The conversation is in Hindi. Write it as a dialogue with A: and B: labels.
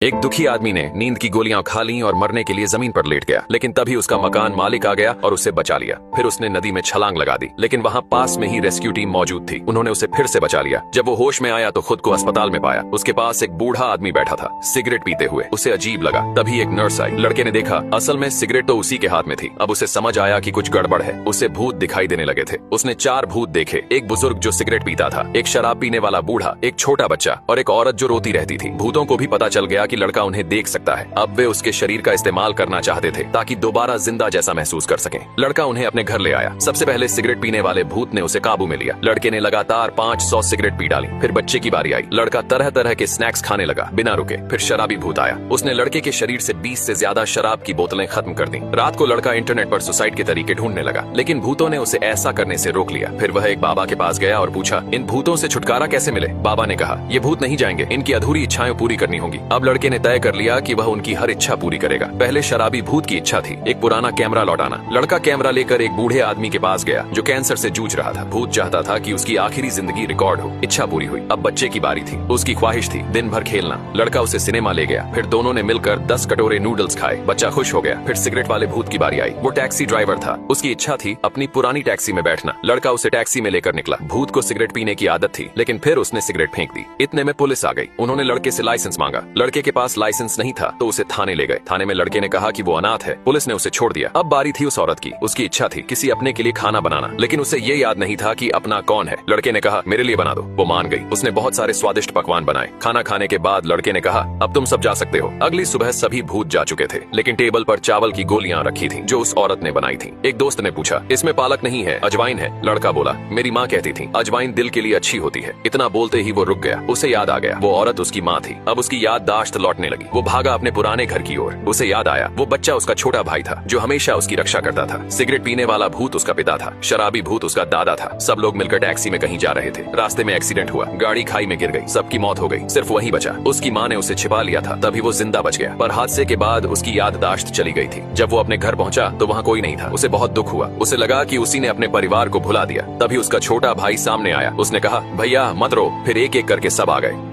A: एक दुखी आदमी ने नींद की गोलियां खा ली और मरने के लिए जमीन पर लेट गया, लेकिन तभी उसका मकान मालिक आ गया और उसे बचा लिया। फिर उसने नदी में छलांग लगा दी, लेकिन वहां पास में ही रेस्क्यू टीम मौजूद थी। उन्होंने उसे फिर से बचा लिया। जब वो होश में आया तो खुद को अस्पताल में पाया। उसके पास एक बूढ़ा आदमी बैठा था, सिगरेट पीते हुए। उसे अजीब लगा। तभी एक नर्स आई। लड़के ने देखा असल में सिगरेट तो उसी के हाथ में थी। अब उसे समझ आया कि कुछ गड़बड़ है। उसे भूत दिखाई देने लगे थे। उसने 4 भूत देखे, एक बुजुर्ग जो सिगरेट पीता था, एक शराब पीने वाला बूढ़ा, एक छोटा बच्चा और एक औरत जो रोती रहती थी। भूतों को भी पता चल गया कि लड़का उन्हें देख सकता है। अब वे उसके शरीर का इस्तेमाल करना चाहते थे ताकि दोबारा जिंदा जैसा महसूस कर सकें। लड़का उन्हें अपने घर ले आया। सबसे पहले सिगरेट पीने वाले भूत ने उसे काबू में लिया। लड़के ने लगातार 500 सिगरेट पी डाली। फिर बच्चे की बारी आई। लड़का तरह तरह के स्नैक्स खाने लगा बिना रुके। फिर शराबी भूत आया। उसने लड़के के शरीर से 20 से ज्यादा शराब की बोतलें खत्म कर दी। रात को लड़का इंटरनेट पर सुसाइड के तरीके ढूंढने लगा, लेकिन भूतों ने उसे ऐसा करने से रोक लिया। फिर वह एक बाबा के पास गया और पूछा, इन भूतों से छुटकारा कैसे मिले? बाबा ने कहा, ये भूत नहीं जाएंगे, इनकी अधूरी इच्छाएं पूरी करनी होंगी। अब लड़के ने तय कर लिया कि वह उनकी हर इच्छा पूरी करेगा। पहले शराबी भूत की इच्छा थी एक पुराना कैमरा लौटाना। लड़का कैमरा लेकर एक बूढ़े आदमी के पास गया जो कैंसर से जूझ रहा था। भूत चाहता था कि उसकी आखिरी जिंदगी रिकॉर्ड हो। इच्छा पूरी हुई। अब बच्चे की बारी थी। उसकी ख्वाहिश थी दिन भर खेलना। लड़का उसे सिनेमा ले गया। फिर दोनों ने मिलकर 10 कटोरे नूडल्स खाए। बच्चा खुश हो गया। फिर सिगरेट वाले भूत की बारी आई। वो टैक्सी ड्राइवर था। उसकी इच्छा थी अपनी पुरानी टैक्सी में बैठना। लड़का उसे टैक्सी में लेकर निकला। भूत को सिगरेट पीने की आदत थी, लेकिन फिर उसने सिगरेट फेंक दी। इतने में पुलिस आ गई। उन्होंने लड़के से लाइसेंस मांगा। लड़के के पास लाइसेंस नहीं था तो उसे थाने ले गए। थाने में लड़के ने कहा कि वो अनाथ है। पुलिस ने उसे छोड़ दिया। अब बारी थी उस औरत की। उसकी इच्छा थी किसी अपने के लिए खाना बनाना, लेकिन उसे ये याद नहीं था कि अपना कौन है। लड़के ने कहा, मेरे लिए बना दो। वो मान गई। उसने बहुत सारे स्वादिष्ट पकवान बनाए। खाना खाने के बाद लड़के ने कहा, अब तुम सब जा सकते हो। अगली सुबह सभी भूत जा चुके थे, लेकिन टेबल पर चावल की गोलियां रखी थी जो उस औरत ने बनाई थी। एक दोस्त ने पूछा, इसमें पालक नहीं है, अजवाइन है। लड़का बोला, मेरी माँ कहती थी अजवाइन दिल के लिए अच्छी होती है। इतना बोलते ही वो रुक गया। उसे याद आ गया वो औरत उसकी माँ थी। अब उसकी याददाश्त लौटने लगी। वो भागा अपने पुराने घर की ओर। उसे याद आया वो बच्चा उसका छोटा भाई था जो हमेशा उसकी रक्षा करता था। सिगरेट पीने वाला भूत उसका पिता था। शराबी भूत उसका दादा था। सब लोग मिलकर टैक्सी में कहीं जा रहे थे। रास्ते में एक्सीडेंट हुआ। गाड़ी खाई में गिर गई। सबकी मौत हो गई। सिर्फ वही बचा। उसकी माँ ने उसे छिपा लिया था, तभी वो जिंदा बच गया। पर हादसे के बाद उसकी याददाश्त चली गई थी। जब वो अपने घर पहुंचा तो वहाँ कोई नहीं था। उसे बहुत दुख हुआ। उसे लगा कि उसी ने अपने परिवार को भुला दिया। तभी उसका छोटा भाई सामने आया। उसने कहा, भैया मत रो। फिर एक एक करके सब आ गए।